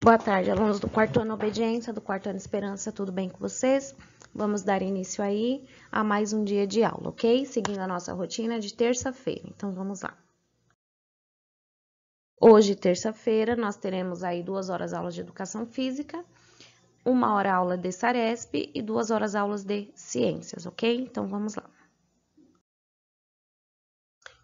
Boa tarde, alunos do quarto ano Obediência, do quarto ano Esperança, tudo bem com vocês? Vamos dar início aí a mais um dia de aula, ok? Seguindo a nossa rotina de terça-feira, então vamos lá. Hoje, terça-feira, nós teremos aí 2 horas aulas de Educação Física, 1 hora aula de Saresp e 2 horas aulas de Ciências, ok? Então vamos lá.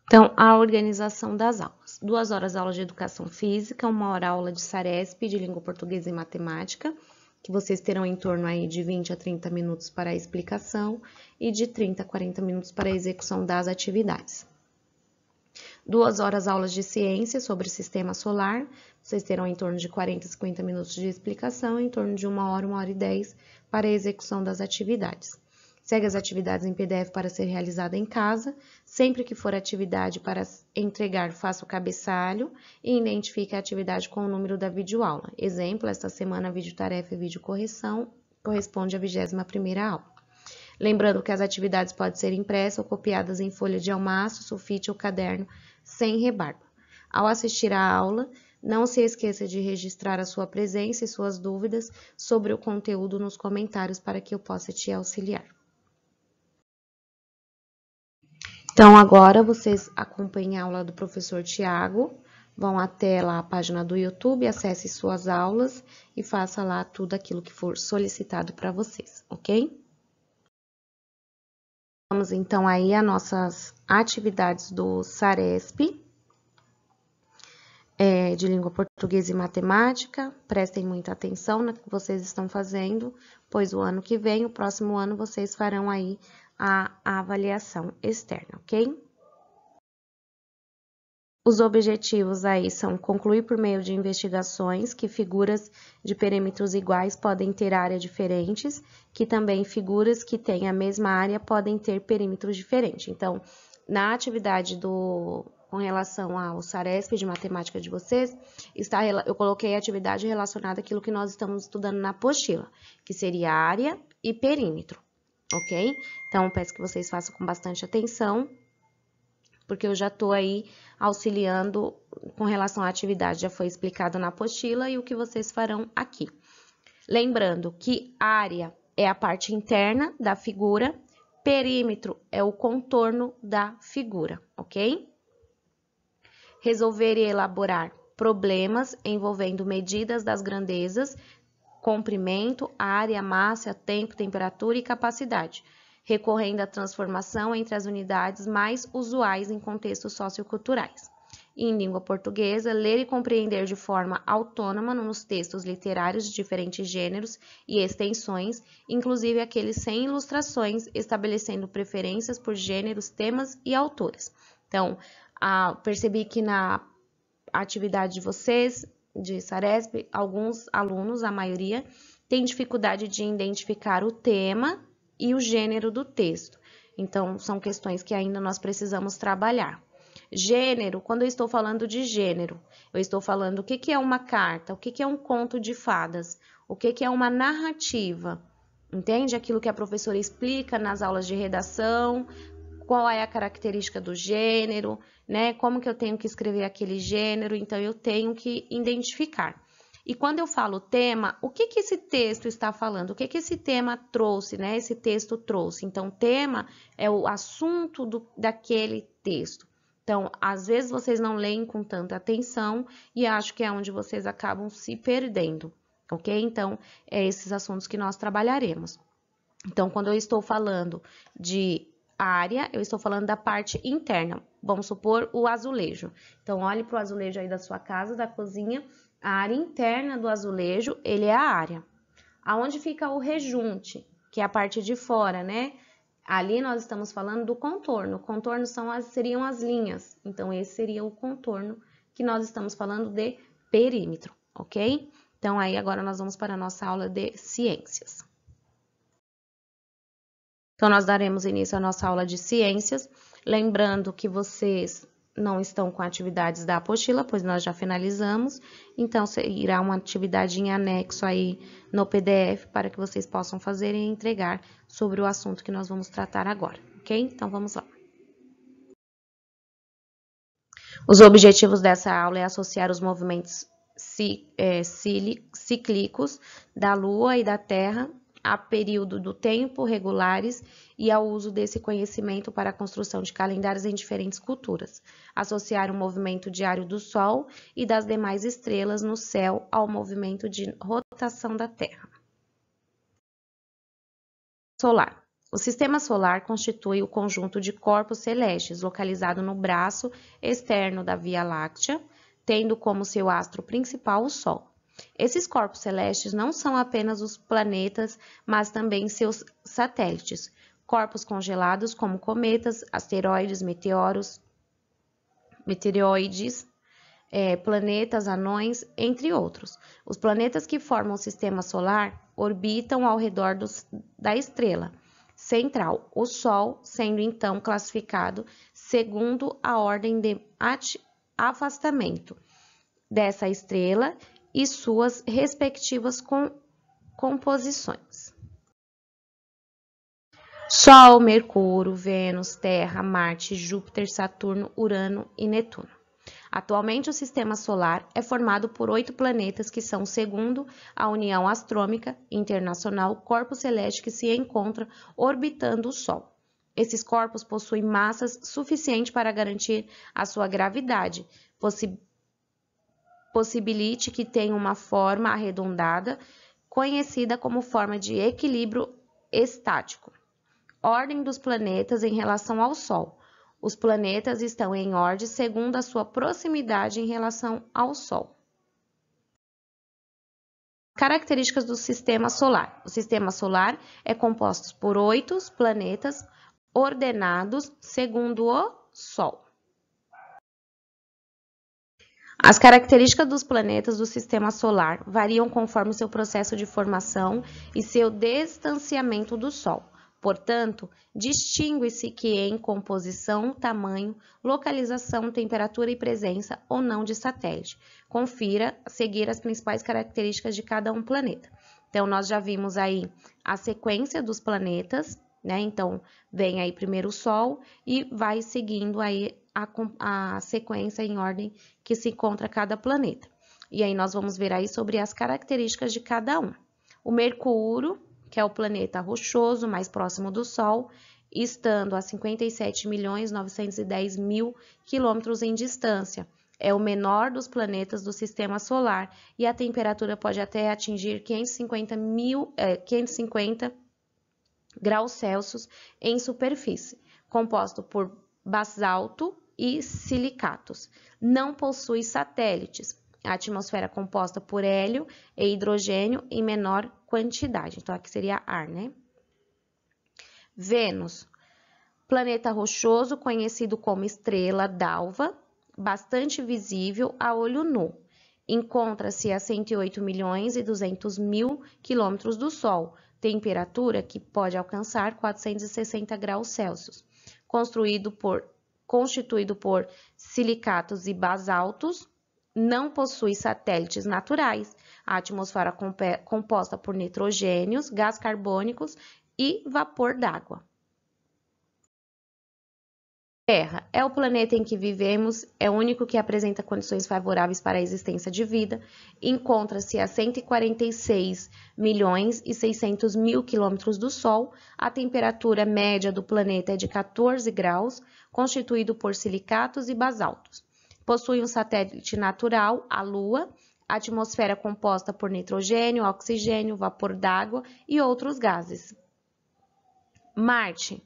Então, a organização das aulas. 2 horas aula de Educação Física, 1 hora aula de Saresp, de Língua Portuguesa e Matemática, que vocês terão em torno aí de 20 a 30 minutos para a explicação e de 30 a 40 minutos para a execução das atividades. 2 horas aulas de Ciências sobre o Sistema Solar, vocês terão em torno de 40 a 50 minutos de explicação, em torno de 1 hora e 10 para a execução das atividades. Segue as atividades em PDF para ser realizada em casa. Sempre que for atividade para entregar, faça o cabeçalho e identifique a atividade com o número da videoaula. Exemplo, esta semana a videotarefa e videocorreção corresponde à 21ª aula. Lembrando que as atividades podem ser impressas ou copiadas em folha de almaço, sulfite ou caderno sem rebarba. Ao assistir à aula, não se esqueça de registrar a sua presença e suas dúvidas sobre o conteúdo nos comentários para que eu possa te auxiliar. Então, agora vocês acompanhem a aula do professor Tiago, vão até lá a página do YouTube, acesse suas aulas e faça lá tudo aquilo que for solicitado para vocês, ok? Vamos então aí às nossas atividades do Saresp, de Língua Portuguesa e Matemática. Prestem muita atenção no que vocês estão fazendo, pois o ano que vem, o próximo ano, vocês farão aí a avaliação externa, ok? Os objetivos aí são concluir por meio de investigações que figuras de perímetros iguais podem ter áreas diferentes, que também figuras que têm a mesma área podem ter perímetros diferentes. Então, na atividade com relação ao Saresp de matemática de vocês, eu coloquei a atividade relacionada àquilo que nós estamos estudando na apostila, que seria área e perímetro. Ok? Então, peço que vocês façam com bastante atenção, porque eu já estou aí auxiliando com relação à atividade, já foi explicado na apostila e o que vocês farão aqui. Lembrando que área é a parte interna da figura, perímetro é o contorno da figura, ok? Resolver e elaborar problemas envolvendo medidas das grandezas, comprimento, área, massa, tempo, temperatura e capacidade, recorrendo à transformação entre as unidades mais usuais em contextos socioculturais. Em língua portuguesa, ler e compreender de forma autônoma nos textos literários de diferentes gêneros e extensões, inclusive aqueles sem ilustrações, estabelecendo preferências por gêneros, temas e autores. Então, percebi que na atividade de vocês, de Saresp, alguns alunos, a maioria, tem dificuldade de identificar o tema e o gênero do texto. Então, são questões que ainda nós precisamos trabalhar. Gênero, quando eu estou falando de gênero, eu estou falando o que é uma carta, o que é um conto de fadas, o que é uma narrativa. Entende? Aquilo que a professora explica nas aulas de redação, qual é a característica do gênero, né? Como que eu tenho que escrever aquele gênero, então eu tenho que identificar. E quando eu falo tema, o que esse texto está falando? O que esse tema trouxe, né? Esse texto trouxe. Então, tema é o assunto daquele texto. Então, às vezes vocês não leem com tanta atenção e acho que é onde vocês acabam se perdendo, ok? Então, é esses assuntos que nós trabalharemos. Então, quando eu estou falando de área, eu estou falando da parte interna. Vamos supor o azulejo. Então, olhe para o azulejo aí da sua casa, da cozinha. A área interna do azulejo, ele é a área. Aonde fica o rejunte, que é a parte de fora, né? Ali nós estamos falando do contorno. O contorno seriam as linhas. Então, esse seria o contorno que nós estamos falando de perímetro, ok? Então, aí agora nós vamos para a nossa aula de ciências. Então, nós daremos início à nossa aula de ciências, lembrando que vocês não estão com atividades da apostila, pois nós já finalizamos, então irá uma atividade em anexo aí no PDF para que vocês possam fazer e entregar sobre o assunto que nós vamos tratar agora, ok? Então, vamos lá. Os objetivos dessa aula é associar os movimentos cíclicos da Lua e da Terra, a período do tempo regulares e ao uso desse conhecimento para a construção de calendários em diferentes culturas. Associar o movimento diário do Sol e das demais estrelas no céu ao movimento de rotação da Terra. Solar. O sistema solar constitui o conjunto de corpos celestes localizado no braço externo da Via Láctea, tendo como seu astro principal o Sol. Esses corpos celestes não são apenas os planetas, mas também seus satélites, corpos congelados como cometas, asteroides, meteoroides, planetas, anões, entre outros. Os planetas que formam o sistema solar orbitam ao redor da estrela central, o Sol, sendo então classificado segundo a ordem de afastamento dessa estrela e suas respectivas composições. Sol, Mercúrio, Vênus, Terra, Marte, Júpiter, Saturno, Urano e Netuno. Atualmente, o Sistema Solar é formado por 8 planetas que são, segundo a União Astronômica Internacional, corpos celestes que se encontram orbitando o Sol. Esses corpos possuem massas suficientes para garantir a sua gravidade, possibilite que tenham uma forma arredondada, conhecida como forma de equilíbrio estático. Ordem dos planetas em relação ao Sol. Os planetas estão em ordem segundo a sua proximidade em relação ao Sol. Características do Sistema Solar. O Sistema Solar é composto por 8 planetas ordenados segundo o Sol. As características dos planetas do Sistema Solar variam conforme seu processo de formação e seu distanciamento do Sol. Portanto, distingue-se que em composição, tamanho, localização, temperatura e presença ou não de satélite. Confira a seguir as principais características de cada um planeta. Então, nós já vimos aí a sequência dos planetas, né? Então, vem aí primeiro o Sol e vai seguindo aí a sequência em ordem que se encontra cada planeta. E aí nós vamos ver aí sobre as características de cada um. O Mercúrio, que é o planeta rochoso mais próximo do Sol, estando a 57.910.000 quilômetros em distância. É o menor dos planetas do Sistema Solar e a temperatura pode até atingir 550 graus Celsius em superfície, composto por basalto e silicatos. Não possui satélites. A atmosfera é composta por hélio e hidrogênio em menor quantidade. Então, aqui seria ar, né? Vênus, planeta rochoso conhecido como estrela d'alva, bastante visível a olho nu. Encontra-se a 108.200.000 quilômetros do Sol, temperatura que pode alcançar 460 graus Celsius. Constituído por silicatos e basaltos, não possui satélites naturais. A atmosfera composta por nitrogênios, gás carbônicos e vapor d'água. Terra é o planeta em que vivemos, é o único que apresenta condições favoráveis para a existência de vida, encontra-se a 146.600.000 quilômetros do Sol, a temperatura média do planeta é de 14 graus, constituído por silicatos e basaltos. Possui um satélite natural, a Lua, atmosfera composta por nitrogênio, oxigênio, vapor d'água e outros gases. Marte,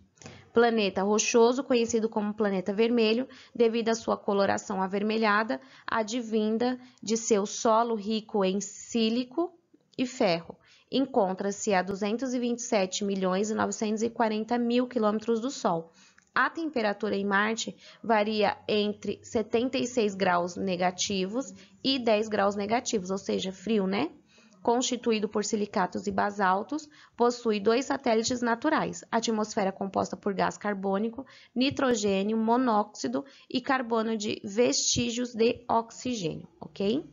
planeta rochoso, conhecido como planeta vermelho, devido à sua coloração avermelhada, advinda de seu solo rico em sílico e ferro. Encontra-se a 227.940.000 quilômetros do Sol. A temperatura em Marte varia entre 76 graus negativos e 10 graus negativos, ou seja, frio, né? Constituído por silicatos e basaltos, possui 2 satélites naturais, atmosfera composta por gás carbônico, nitrogênio, monóxido e carbono de vestígios de oxigênio, ok?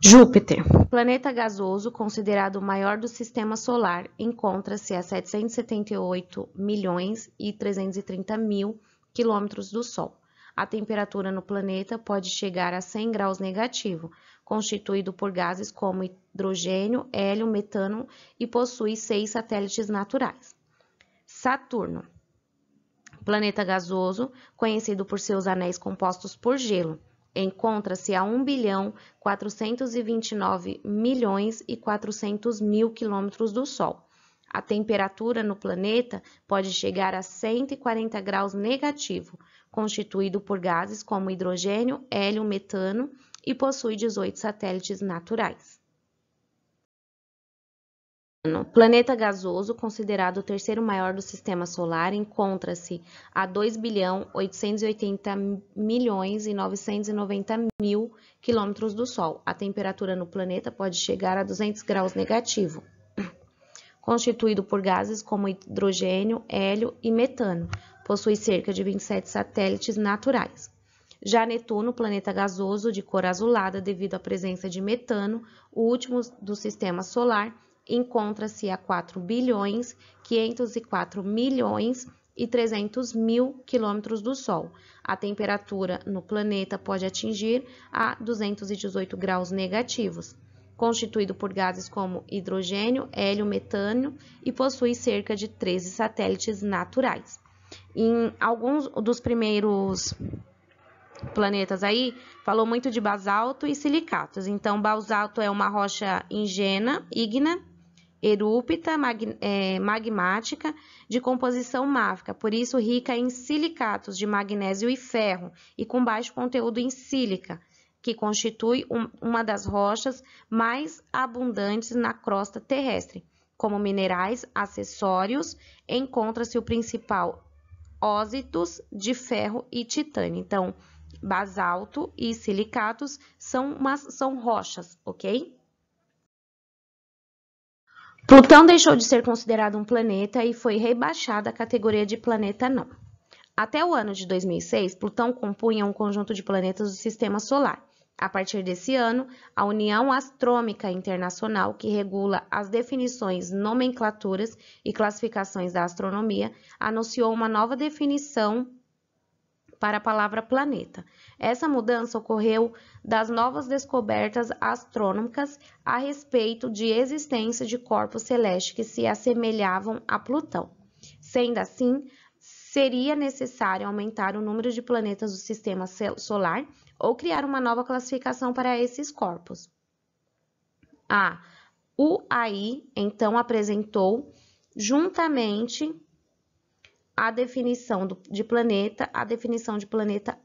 Júpiter, planeta gasoso, considerado o maior do Sistema Solar, encontra-se a 778.330.000 quilômetros do Sol. A temperatura no planeta pode chegar a 100 graus negativo, constituído por gases como hidrogênio, hélio, metano e possui 6 satélites naturais. Saturno, planeta gasoso, conhecido por seus anéis compostos por gelo. Encontra-se a 1.429.400.000 quilômetros do Sol. A temperatura no planeta pode chegar a 140 graus negativo, constituído por gases como hidrogênio, hélio, metano e possui 18 satélites naturais. Planeta gasoso, considerado o terceiro maior do Sistema Solar, encontra-se a 2.880.990.000 quilômetros do Sol. A temperatura no planeta pode chegar a 200 graus negativo, constituído por gases como hidrogênio, hélio e metano. Possui cerca de 27 satélites naturais. Já Netuno, planeta gasoso de cor azulada devido à presença de metano, o último do Sistema Solar, encontra-se a 4.504.300.000 quilômetros do Sol. A temperatura no planeta pode atingir a 218 graus negativos, constituído por gases como hidrogênio, hélio, metano e possui cerca de 13 satélites naturais. Em alguns dos primeiros planetas aí, falou muito de basalto e silicatos. Então, basalto é uma rocha ígnea, erupta, magmática, de composição máfica, por isso rica em silicatos de magnésio e ferro, e com baixo conteúdo em sílica, que constitui uma das rochas mais abundantes na crosta terrestre. Como minerais acessórios, encontra-se o principal ósitos de ferro e titânio. Então, basalto e silicatos são rochas, ok? Plutão deixou de ser considerado um planeta e foi rebaixado à categoria de planeta não. Até o ano de 2006, Plutão compunha um conjunto de planetas do Sistema Solar. A partir desse ano, a União Astrônomica Internacional, que regula as definições, nomenclaturas e classificações da astronomia, anunciou uma nova definição para a palavra planeta. Essa mudança ocorreu das novas descobertas astronômicas a respeito de existência de corpos celestes que se assemelhavam a Plutão. Sendo assim, seria necessário aumentar o número de planetas do Sistema Solar ou criar uma nova classificação para esses corpos. A UAI, então, apresentou juntamente a definição de planeta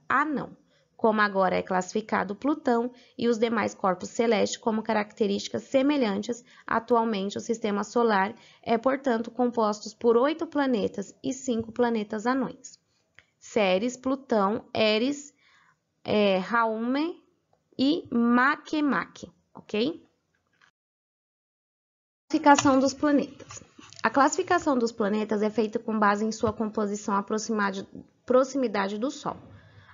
anão, como agora é classificado Plutão e os demais corpos celestes como características semelhantes. Atualmente, o Sistema Solar é, portanto, composto por 8 planetas e 5 planetas anões. Ceres, Plutão, Eris, Haumea e Makemake, ok? Classificação dos planetas. A classificação dos planetas é feita com base em sua composição proximidade do Sol.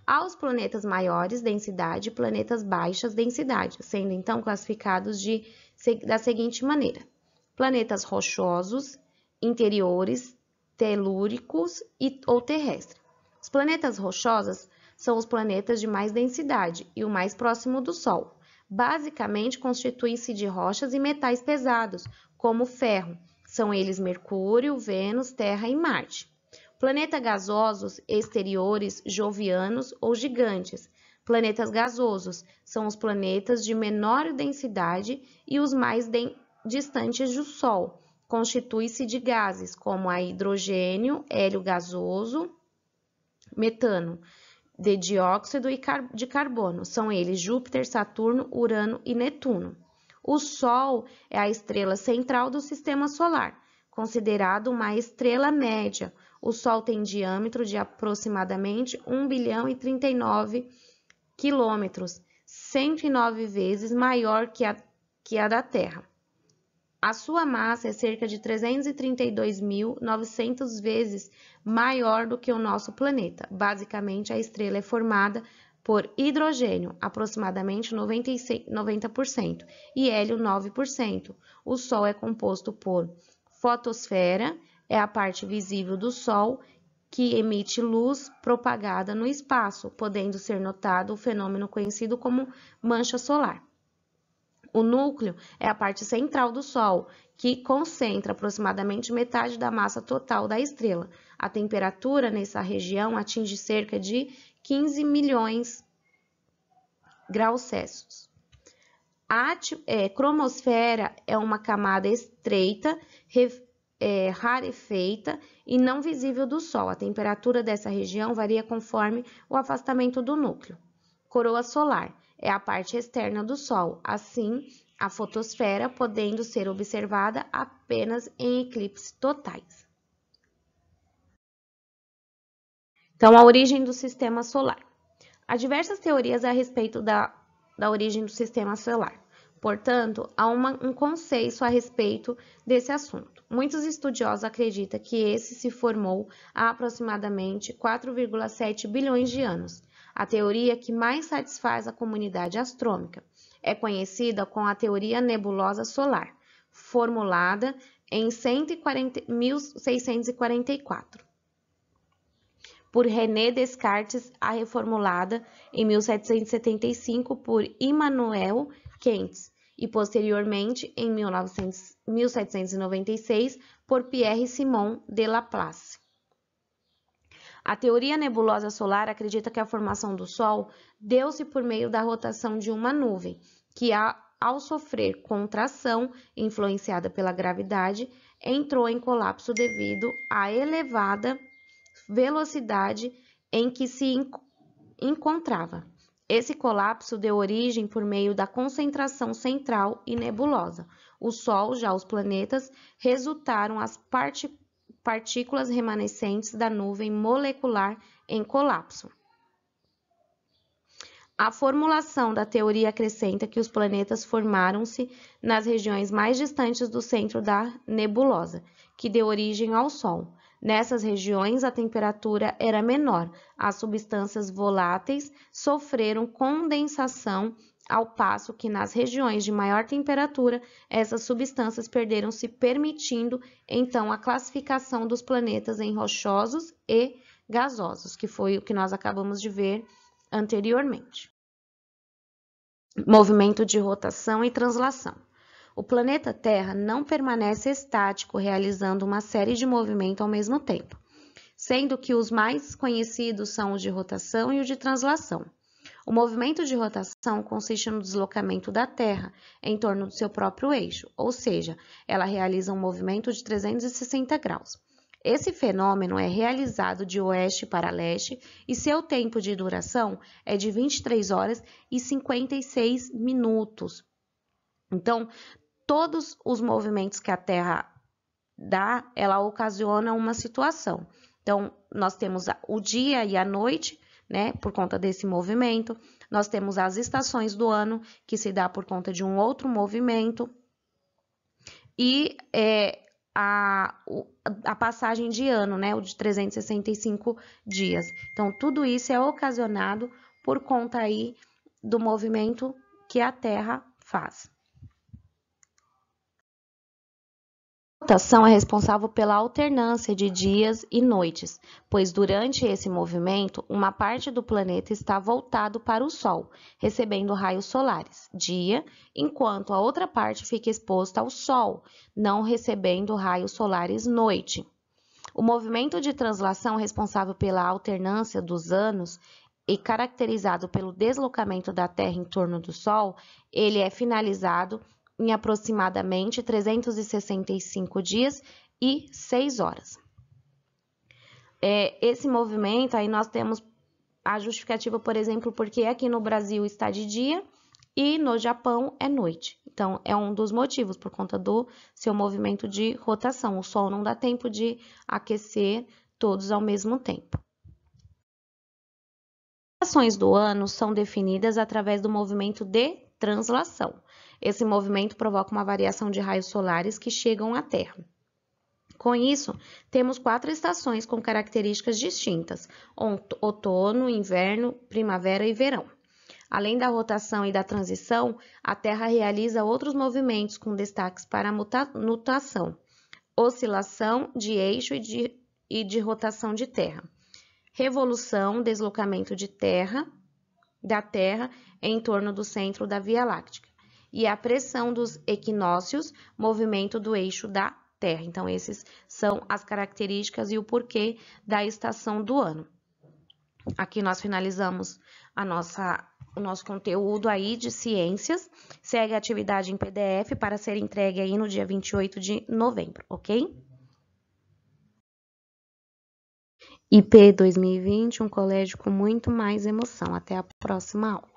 Há os planetas maiores densidade e planetas baixas densidade, sendo então classificados da seguinte maneira: planetas rochosos, interiores, telúricos ou terrestres. Os planetas rochosos são os planetas de mais densidade e o mais próximo do Sol. Basicamente, constituem-se de rochas e metais pesados, como o ferro. São eles Mercúrio, Vênus, Terra e Marte. Planetas gasosos, exteriores, jovianos ou gigantes. Planetas gasosos são os planetas de menor densidade e os mais distantes do Sol. Constituem-se de gases como a hidrogênio, hélio gasoso, metano, de dióxido e de carbono. São eles Júpiter, Saturno, Urano e Netuno. O Sol é a estrela central do Sistema Solar, considerado uma estrela média. O Sol tem diâmetro de aproximadamente 1.039 quilômetros, 109 vezes maior que a da Terra. A sua massa é cerca de 332.900 vezes maior do que o nosso planeta. Basicamente, a estrela é formada por hidrogênio, aproximadamente 90%, e hélio, 9%. O Sol é composto por fotosfera, é a parte visível do Sol, que emite luz propagada no espaço, podendo ser notado o fenômeno conhecido como mancha solar. O núcleo é a parte central do Sol, que concentra aproximadamente metade da massa total da estrela. A temperatura nessa região atinge cerca de 15 milhões de graus Celsius. A cromosfera é uma camada estreita, rarefeita e não visível do Sol. A temperatura dessa região varia conforme o afastamento do núcleo. Coroa solar é a parte externa do Sol, assim a fotosfera podendo ser observada apenas em eclipses totais. Então, a origem do sistema solar. Há diversas teorias a respeito da origem do sistema solar. Portanto, há um consenso a respeito desse assunto. Muitos estudiosos acreditam que esse se formou há aproximadamente 4,7 bilhões de anos. A teoria que mais satisfaz a comunidade astrônomica é conhecida como a teoria nebulosa solar, formulada em 1644. Por René Descartes, a reformulada em 1775 por Immanuel Kant e posteriormente em 1796 por Pierre-Simon de Laplace. A teoria nebulosa solar acredita que a formação do Sol deu-se por meio da rotação de uma nuvem, que ao sofrer contração influenciada pela gravidade, entrou em colapso devido à elevada velocidade em que se encontrava. Esse colapso deu origem por meio da concentração central e nebulosa. O Sol, já os planetas, resultaram as partículas remanescentes da nuvem molecular em colapso. A formulação da teoria acrescenta que os planetas formaram-se nas regiões mais distantes do centro da nebulosa, que deu origem ao Sol. Nessas regiões, a temperatura era menor, as substâncias voláteis sofreram condensação, ao passo que nas regiões de maior temperatura, essas substâncias perderam-se, permitindo então a classificação dos planetas em rochosos e gasosos, que foi o que nós acabamos de ver anteriormente. Movimento de rotação e translação. O planeta Terra não permanece estático, realizando uma série de movimentos ao mesmo tempo, sendo que os mais conhecidos são o de rotação e o de translação. O movimento de rotação consiste no deslocamento da Terra em torno do seu próprio eixo, ou seja, ela realiza um movimento de 360 graus. Esse fenômeno é realizado de oeste para leste e seu tempo de duração é de 23 horas e 56 minutos. Então, todos os movimentos que a Terra dá, ela ocasiona uma situação. Então, nós temos o dia e a noite, né, por conta desse movimento. Nós temos as estações do ano, que se dá por conta de um outro movimento. E a passagem de ano, né, o de 365 dias. Então, tudo isso é ocasionado por conta aí do movimento que a Terra faz. A rotação é responsável pela alternância de dias e noites, pois durante esse movimento, uma parte do planeta está voltado para o Sol, recebendo raios solares, dia, enquanto a outra parte fica exposta ao Sol, não recebendo raios solares, noite. O movimento de translação responsável pela alternância dos anos e caracterizado pelo deslocamento da Terra em torno do Sol, ele é finalizado em aproximadamente 365 dias e 6 horas. Esse movimento, aí nós temos a justificativa, por exemplo, porque aqui no Brasil está de dia e no Japão é noite. Então, é um dos motivos, por conta do seu movimento de rotação. O Sol não dá tempo de aquecer todos ao mesmo tempo. As estações do ano são definidas através do movimento de translação. Esse movimento provoca uma variação de raios solares que chegam à Terra. Com isso, temos 4 estações com características distintas: outono, inverno, primavera e verão. Além da rotação e da transição, a Terra realiza outros movimentos com destaques para a nutação, oscilação de eixo e de rotação de Terra. Revolução, deslocamento da Terra em torno do centro da Via Láctea. E a pressão dos equinócios, movimento do eixo da Terra. Então, esses são as características e o porquê da estação do ano. Aqui nós finalizamos o nosso conteúdo aí de ciências. Segue a atividade em PDF para ser entregue aí no dia 28 de novembro, ok? IP 2020, um colégio com muito mais emoção. Até a próxima aula.